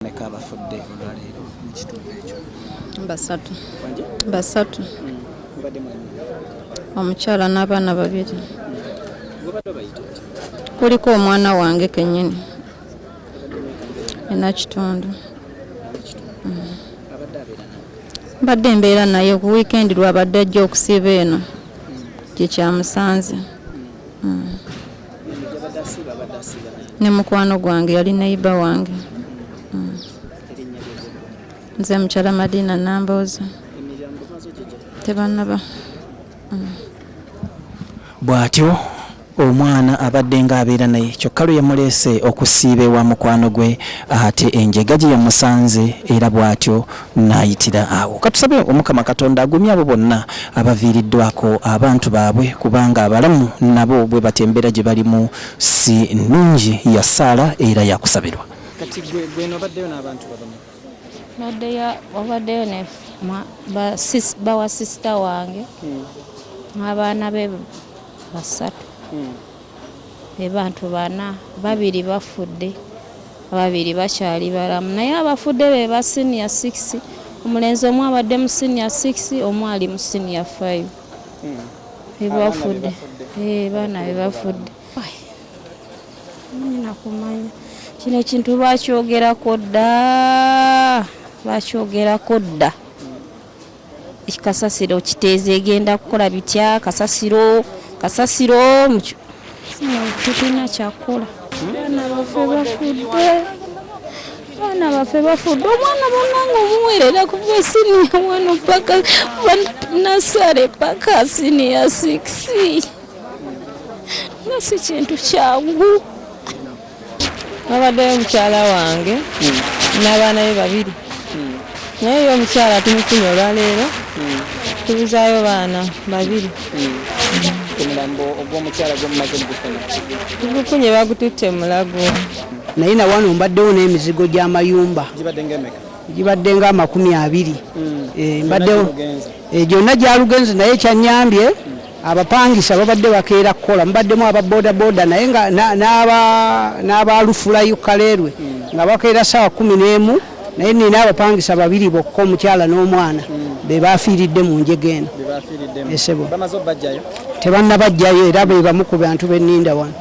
bameka abafudde olwaleero mu kitundu ekyo? Basatu. Omukyala n'abaana babiri. Kuliko omwana wange kennyini enakitundu. Mbadde mbeera naye ku wiikendi lwabadde ajja okusiiba eno kyekyamusanze. Ne mukwano gwange yali neiba wange. Nze mukyala Madina Nambooza. Tebannaba. Bw'atyo omwana abadde ng'abeera naye kyokka lwe yamuleese okusiiba ewa mukwano gwe ate enjega gye yamusanze era bw'atyo n'ayitira awo. Katusabe Omukama Katonda agumye abo bonna abaviiriddwako abantu baabwe kubanga abalamu nabo bwe batembera gye balimu si nnungi ya ssaala era yakusabirwa. Kati gwe n'obaddeyo n'abantu babamu? Obaddeyo ne bawa sisita wange abaana be basatu. Abantu bana, babiri bafudde, babiri bakyali balamu naye abafudde be ba senior 6. Omulenzi omu abadde mu senior 6, omu ali mu senior 5. Bafudde. Baana be bafudde. Nina kumanya kino ekintu bakyogerako dda. Kasasiro kiteeze egenda kukola bitya kasasiro tulina kyakola. Baana baffe bafudde. Omwana bonna ng'omuweerera kuva siniya 1 paka nasale paka siniya 6. Nga si kintu kyangu. Babaddeyo mukyala wange n'abaana be babiri. Naye yo omukyala tumufunye olwaleero tubuzaayo baana babiri. Omulambo ogw'omukyala gwomumaze mugufuna? Tugufunye bagututte mulago. Naye na wano mbaddewo n'emizigo gy'amayumba. Gibadde ng'emeka? Gibadde nga 20. Mbaddewo gyonna gyalugenze naye kyanyambye abapangisa babadde bakeera kukola. Mbaddemu aba boda naye nga n'abalufulayo Kaleerwe nga bakeera ssaawa 11 naye nina abapangisa babiri bokka omukyala n'omwana be bafiiridde mu njega eno. Esebo bamaze obbajjayo? Tebannabajjayo era be bamu ku bantu benninda wano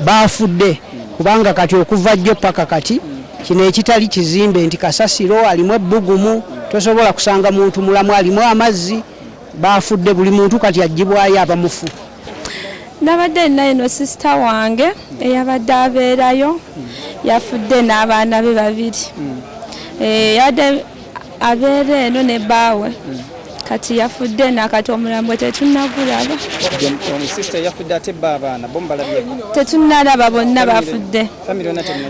bafudde kubanga kati okuva jjo paka kati kino ekitali kizimbe nti kasasiro alimu ebbugumu tosobola kusanga muntu mulamu alimu amazzi. Bafudde buli muntu kati agibwayo abamufu. Nabadde nayino sisita wange eyabadde abeerayo yafudde n'abaana be babiri. Yadde abeera eno ne bbaawe kati yafudde nakati omulambo tetunnagulaba. Omusisita yafudde ate bba abaana bo mbalabyeko? Tetunnalaba, bonna bafudde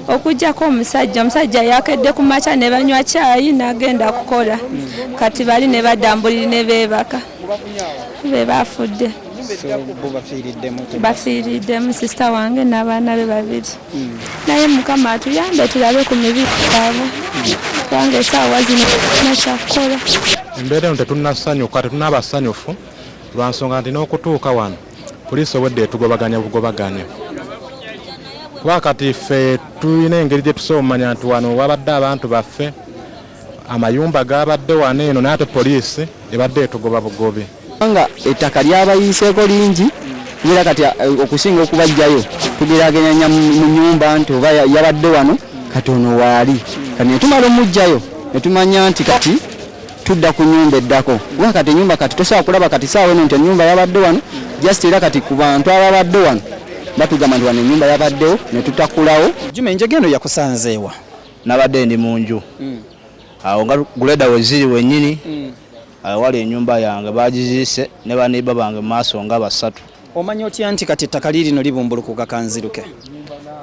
okuggyako omusajja yakedde ku makya ne banywa caayi n'agenda kukola. Kati bali ne badambuliri ne beebaka be bafudde. Bafiiriddemu sisita wange n'abaana be babiri. Naye Mukama atuyambe tulabe ku mibiri gyabwe kubanga essaawa zino nakyakukola. Embeera eno tetunnasanyuka, tetunnabasanyufu lwa nsonga nti n'okutuuka wano poliisi obwedde etugobaganya bugobaganya. Kuba kati ffe tulina engeri gye tusobola omanya nti wano wabadde abantu baffe, amayumba gabadde wano eno naye ate poliisi ebadde etugoba bugobe. Nga ettaka lyabayiseeko lingi era kati okusinga okubajjayo tugeraganya mu nyumba nti oba yabadde wano kati ono waali. Kati ne tumala omujjayo ne tumanya nti kati tudda ku nyumba eddako. Kuba kati ennyumba kati tosobola kulaba kati saawa eno nti ennyumba yabadde wano just era kati ku bantu ababadde wano batugamba nti wano ennyumba yabaddewo ne tutakulawo. Juma, enjega eno yakusanzeewa? Nabadde ndi mu nju awo nga guleda weziri wennyini wali ennyumba yange bagiziise ne baneiba bange mu maaso nga basatu. Omanya otya nti kati ettaka lirino libumbulukuka kanziruke?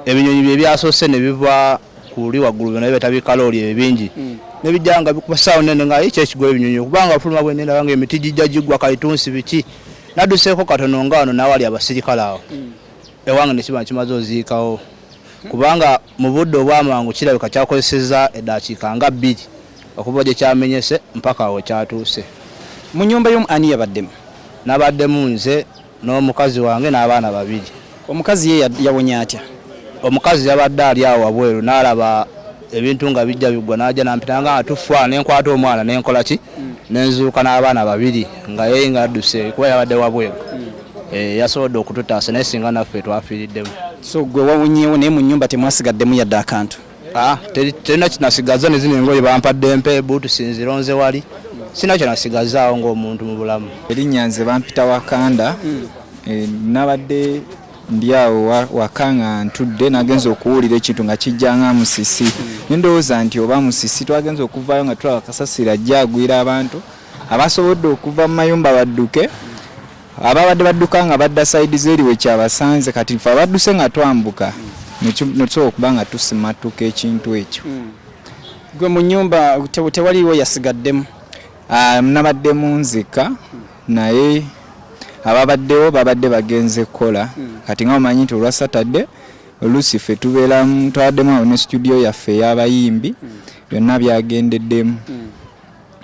Ebinyonyi bye byasoose ne biva kuli waggulu byonna bibeta bikalooli ebyo bingi ne bijja nga bikuba ssaawa nnene nga ekyo ekigwa ebinyonyi kubanga fuluma bwe nenda bange emiti gijja giggwa kalitunsi biki nadduseeko katono nga wano n'awali abasirikale awo ewange ne kiba kimaze oziikawo kubanga mu budde obwamangu kirabika kyakozesezza eddakiika nga 2 okuva gye kyamenyese mpaka awo kyatuuse. Mu nnyumba y'omu ani yabaddemu? Nabaddemu nze n'omukazi wange n'abaana babiri. Omukazi ye yawonya atya? Omukazi yabadde ali awo wabweru n'alaba ebintu nga bijja bigwa najja nampitanga nga tufa nenkwata omwana nenkola ki nenzuuka n'abaana babiri nga yeye nga adduse kuba yabadde wabweru yasobodde okututaasa naye singa naffe twafiiriddemu. So gwe wawunyeewo naye mu nnyumba temwasigaddemu yadde akantu? Terina kinasigaza ne zino engoye bampadde mpe buutusi nzironze wali sina kyenasigazzaawo ng'omuntu mu bulamu. Erinnya nze bampita Wakanda. Nabadde ndi awo waka nga ntudde nagenza okuwulira ekintu nga kijja nga musisi. Nendowooza nti oba musisi twagenza okuvaayo nga tulaba kasasiro ajja agwira abantu abasobodde okuva mu mayumba badduke, ababadde badduka nga badda sayidi z'eriwe kyabasanze, kati ffe abadduse nga twambuka netusobola okuba nga tusimatuka ekintu ekyo. Gwe mu nnyumba tewaliwo yasigaddemu? Nabaddemu nzika naye ababaddewo babadde bagenze kukola. Kati nga omanyi nti olwa Saturday oluusi ffe tubeera twaddemu awo ne studio yaffe ey'abayimbi byonna byagendeddemu.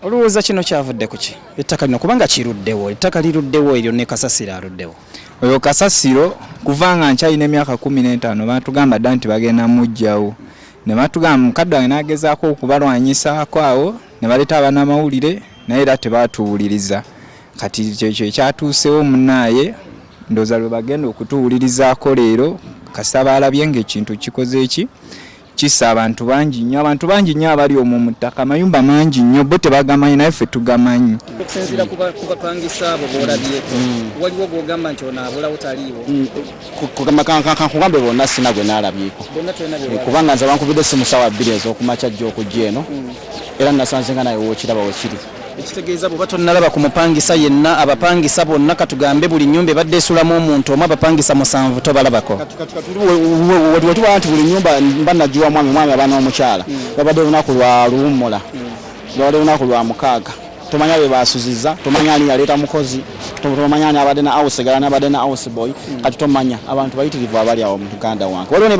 Olowooza kino kyavudde ku ki? Ettaka lino kubanga kiruddewo, ettaka liruddewo eryo ne Kasasiro aluddewo. Oyo Kasasiro kuva nga nkyalina emyaka 15 batugamba dda nti bagenda mujjawo, ne batugamba mukadde wange n'agezaako okubalwanyisaako awo ne baleeta abanamawulire naye era tebaatuwuliriza. Kati kyekyo ekyatuusewo munnaaye ndowooza lwe bagenda okutuwulirizaako leero kasita baalabye ng'ekintu kikoze eki kisa abantu bangi nnyo abali omwo mu ttaka, amayumba mangi nnyo bo tebagamanyi naye ffe tugamanyi. Okusinziira ku bapangisa abo b'olabyeko waliwo gw'ogamba nti ono abulawo taliiwo? Kugambe bonna sina gwe naalabyeko kubanga nze bankubidde essimu ssaawa 2 ez'okumakya ajja okujja eno era nasanze nga naye wookiraba wekiri. Ekitegeeza bw'oba tonnalaba ku mupangisa yenna, abapangisa bonna katugambe buli nnyumba ebadde esulamu omuntu omu abapangisa 7 tobalabako? Wetubala nti buli nnyumba mba nagiwa mwami abaana omukyala babadde lunaku lwa luwummula, babadde lunaku lwa mukaaga. Tomanya be basuziza, tomanya ani yaleeta mukozi, tomanya ani abadde na house girl n'abadde na house boy, kati tomanya abantu bayitirivu abali awo mu Uganda wange.